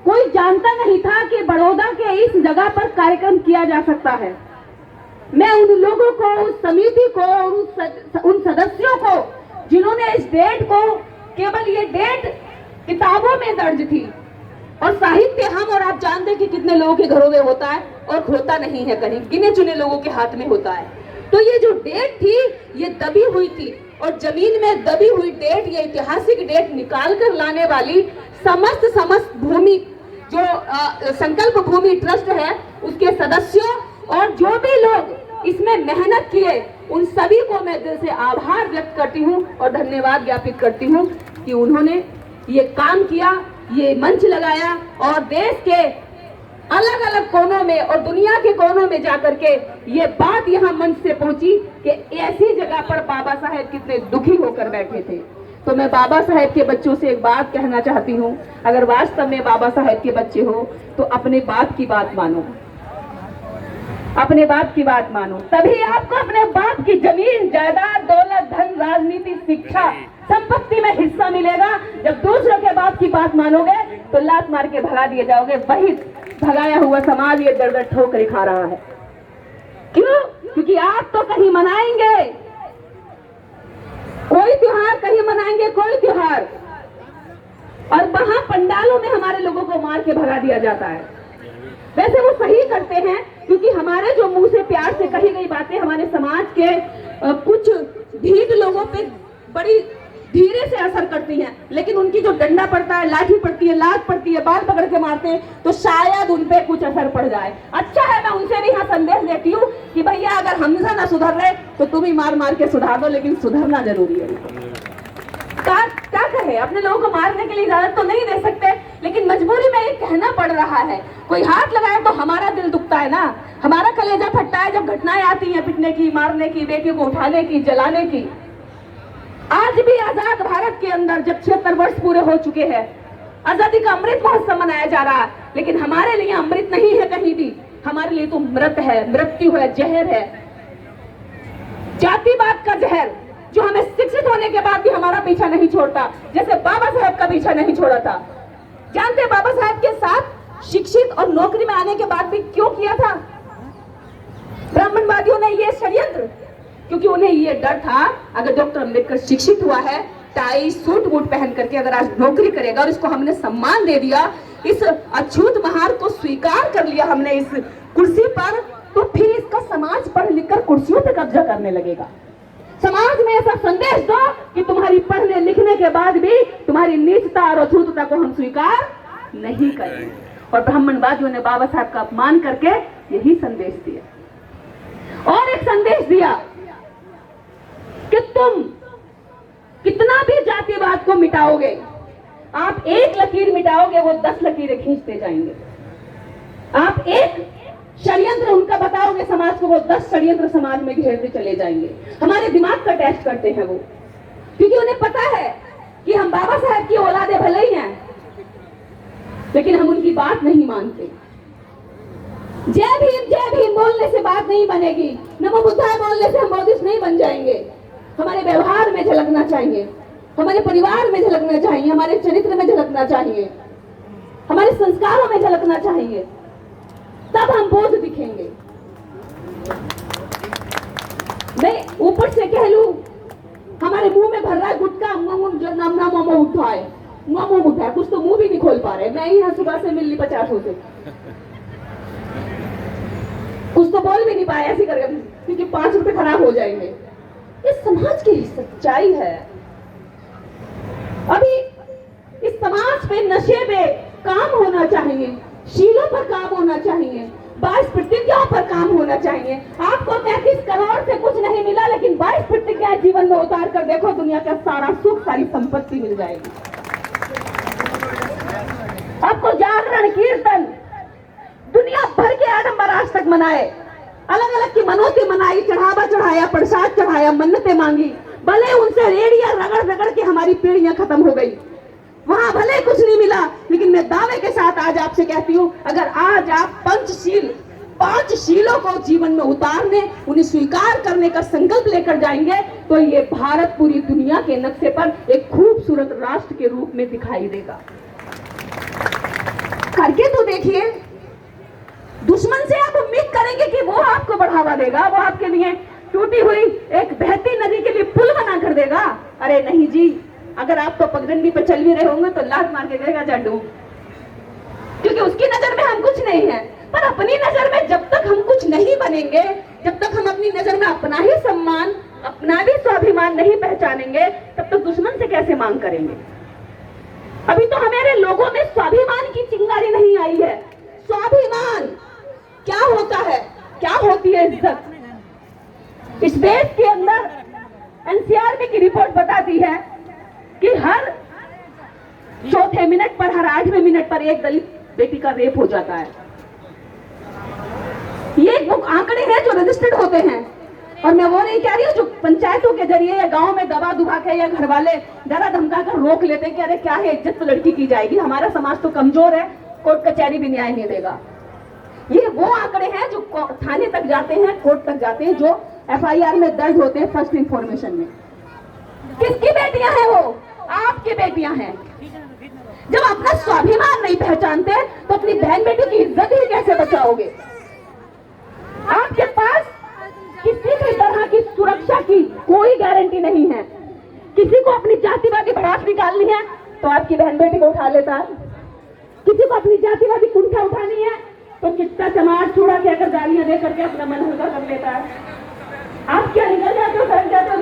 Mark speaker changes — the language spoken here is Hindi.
Speaker 1: कोई जानता नहीं था कि बड़ौदा के इस जगह पर कार्यक्रम किया जा सकता है। मैं उन लोगों को, उस समिति को, उन सदस्यों को जिन्होंने इस डेट को, केवल ये डेट किताबों में दर्ज थी और साहित्य हम और आप जानते कि कितने लोगों के घरों में होता है और होता नहीं है, कहीं गिने चुने लोगों के हाथ में होता है। तो ये जो डेट थी ये दबी हुई थी और जमीन में दबी हुई डेट, ये ऐतिहासिक डेट निकाल कर लाने वाली समस्त भूमि जो संकल्प भूमि ट्रस्ट है उसके सदस्यों और जो भी लोग इसमें मेहनत किए उन सभी को मैं दिल से आभार व्यक्त करती हूँ और धन्यवाद ज्ञापित करती हूँ कि उन्होंने ये काम किया, ये मंच लगाया और देश के अलग अलग कोनों में और दुनिया के कोनों में जाकर के ये बात यहाँ मंच से पहुंची कि ऐसी जगह पर बाबा साहेब कितने दुखी होकर बैठे थे। तो मैं बाबा साहेब के बच्चों से एक बात कहना चाहती हूँ, अगर वास्तव में बाबा साहेब के बच्चे हो तो अपने बाप की बात मानो, अपने बाप की बात मानो, तभी आपको अपने बाप की जमीन, जायदाद, दौलत, धन, राजनीति, शिक्षा, संपत्ति में हिस्सा मिलेगा। जब दूसरों के बाप की बात मानोगे तो लात मार के भगा दिए जाओगे। वही भगाया हुआ समाज ये दर दर ठोकर खा रहा है। क्यों? क्योंकि आप तो कहीं मनाएंगे कोई त्योहार, कहीं मनाएंगे कोई त्योहार, और वहां पंडालों में हमारे लोगों को मार के भगा दिया जाता है। वैसे वो सही करते हैं क्योंकि हमारे जो मुंह से प्यार से कही गई बातें हमारे समाज के कुछ ढीठ लोगों पे बड़ी धीरे से असर करती हैं, लेकिन उनकी जो डंडा पड़ता है, लाठी पड़ती है, लात पड़ती है, बाल पकड़ के मारते हैं तो शायद उन पे कुछ असर पड़ जाए। अच्छा है, मैं उनसे भी यहाँ संदेश देती हूँ कि भैया अगर हमसे ना सुधर रहे तो तुम ही मार मार के सुधार दो, लेकिन सुधरना जरूरी है। क्या कहे, अपने लोगों को मारने के लिए इजाजत तो नहीं दे सकते, लेकिन मजबूरी में ये कहना पड़ रहा है। कोई हाथ लगाए तो हमारा दिल दुखता है ना, हमारा कलेजा फटता है जब घटनाएं आती हैं पिटने की, मारने की, बेटियों को उठाने की, जलाने की। आज भी आजाद भारत के अंदर जब 76 वर्ष पूरे हो चुके हैं, आजादी का अमृत महोत्सव मनाया जा रहा है, लेकिन हमारे लिए अमृत नहीं है कहीं भी, हमारे लिए तो मृत है, मृत्यु है, जहर है, जातिवाद का जहर जो हमें शिक्षित होने के बाद भी हमारा पीछा नहीं छोड़ता, जैसे बाबा साहब का पीछा नहीं छोड़ा था। जानते बाबा साहब के साथ शिक्षित और नौकरी में आने के बाद भी क्यों किया था ब्राह्मणवादियों ने ये षड्यंत्र? क्योंकि उन्हें ये डर था अगर डॉक्टर अम्बेडकर शिक्षित हुआ है, टाई सूट बूट पहन करके अगर आज नौकरी करेगा और इसको हमने सम्मान दे दिया, इस अछूत महार को स्वीकार कर लिया हमने इस कुर्सी पर, तो फिर इसका समाज पढ़ लिख कर कुर्सियों पे कब्जा करने लगेगा। समाज में ऐसा संदेश दो कि तुम्हारी पढ़ने लिखने के बाद भी तुम्हारी नीचता और अछूतता को हम स्वीकार नहीं करेंगे। और ब्राह्मणवादियों ने बाबा साहब का अपमान करके यही संदेश दिया। और एक संदेश दिया कि तुम कितना भी जातिवाद को मिटाओगे, आप एक लकीर मिटाओगे वो 10 लकीरें खींचते जाएंगे। आप एक षड्यंत्र उनका बताओगे समाज को, वो 10 षड्यंत्र समाज में घेरते चले जाएंगे। हमारे दिमाग का टेस्ट करते हैं वो, क्योंकि उन्हें पता है कि हम बाबा साहब की औलादे भले ही हैं, लेकिन हम उनकी बात नहीं मानते। जय भीम बोलने से बात नहीं बनेगी, नमो बुद्धाय बोलने से हम बौद्धिस्ट नहीं बन जाएंगे। हमारे व्यवहार में झलकना चाहिए, हमारे परिवार में झलकना चाहिए, हमारे चरित्र में झलकना चाहिए, हमारे संस्कारों में झलकना चाहिए, तब हम बौद्ध दिखेंगे। नहीं ऊपर से कह लूं हमारे मुंह में भर रहा है गुटखा, मोमो उठाए, कुछ तो मुंह भी नहीं खोल पा रहे। मैं यहाँ सुबह से मिल ली 50 से, कुछ तो बोल भी नहीं पाए ऐसे करके, क्योंकि 5 रुपए खराब हो जाएंगे। ये समाज की सच्चाई है। अभी इस समाज पे नशे पे काम होना चाहिए, शीलों पर काम होना चाहिए, 22 प्रतिज्ञाओं पर काम होना चाहिए। आपको 35 करोड़ से कुछ नहीं मिला, लेकिन 22 प्रतिज्ञाएं जीवन में उतार कर देखो, दुनिया का सारा सुख, सारी संपत्ति मिल जाएगी। आपको जागरण, कीर्तन, दुनिया भर के आडंबर आज तक मनाए, अलग अलग की मनोती मनाई, चढ़ावा चढ़ाया, प्रसाद चढ़ाया, मन्नतें मांगी, भले उनसे रेडिया रगड़ रगड़ के हमारी पीढ़ियां खत्म हो गई, वहां भले कुछ नहीं मिला, लेकिन मैं दावे के साथ आज आपसे कहती हूं, अगर आज आप पंचशील, 5 शीलों को जीवन में उतारने, उन्हें स्वीकार करने का संकल्प लेकर जाएंगे, तो ये भारत पूरी दुनिया के नक्शे पर एक खूबसूरत राष्ट्र के रूप में दिखाई देगा। देखिए, दुश्मन से आप उम्मीद करेंगे कि वो आपको बढ़ावा देगा, वो आपके लिए टूटी हुई एक बहती नदी के लिए पुल बना कर देगा। अरे नहीं जी, अगर आप तो पगडंडी पे चल भी रहे होंगे तो लात मार के देगा जा डूब, क्योंकि उसकी नजर में हम कुछ नहीं है। पर अपनी नजर में जब तक हम कुछ नहीं बनेंगे, जब तक हम अपनी नजर में अपना ही सम्मान, अपना भी स्वाभिमान नहीं पहचानेंगे, तब तक दुश्मन से कैसे मांग करेंगे। अभी तो हमारे लोगों में स्वाभिमान की चिंगारी नहीं आई है। स्वाभिमान क्या होता है, क्या होती है इज्जत। इस देश के अंदर एनसीआरबी की रिपोर्ट बताती है कि हर चौथे मिनट पर, हर 8वें मिनट पर एक दलित बेटी का रेप हो जाता है। ये आंकड़े हैं जो रजिस्टर्ड होते हैं, और मैं वो नहीं कह रही हूँ जो पंचायतों के जरिए या गांव में दबा दुबा के या घर वाले डरा धमका कर रोक लेते हैं कि अरे क्या है, इज्जत तो लड़की की जाएगी, हमारा समाज तो कमजोर है, कोर्ट कचहरी भी न्याय नहीं देगा। ये वो आंकड़े हैं जो थाने तक जाते हैं, कोर्ट तक जाते हैं, जो एफआईआर में दर्ज होते हैं फर्स्ट इंफॉर्मेशन में। किसकी बेटियां हैं वो? आपकी बेटियां हैं। जब अपना स्वाभिमान नहीं पहचानते तो अपनी बहन बेटी की इज्जत ही कैसे बचाओगे। आपके पास किसी भी तरह की सुरक्षा की कोई गारंटी नहीं है। किसी को अपनी जातिवादी भड़ास निकालनी है तो आपकी बहन बेटी को उठा लेता है, किसी को अपनी जातिवादी कुंठा उठानी है तो कितना समाज छुड़ा के अगर गालियां दे करके अपना मन हल्का कर लेता है। आप क्या निकल जाते हो, सड़क जाते हो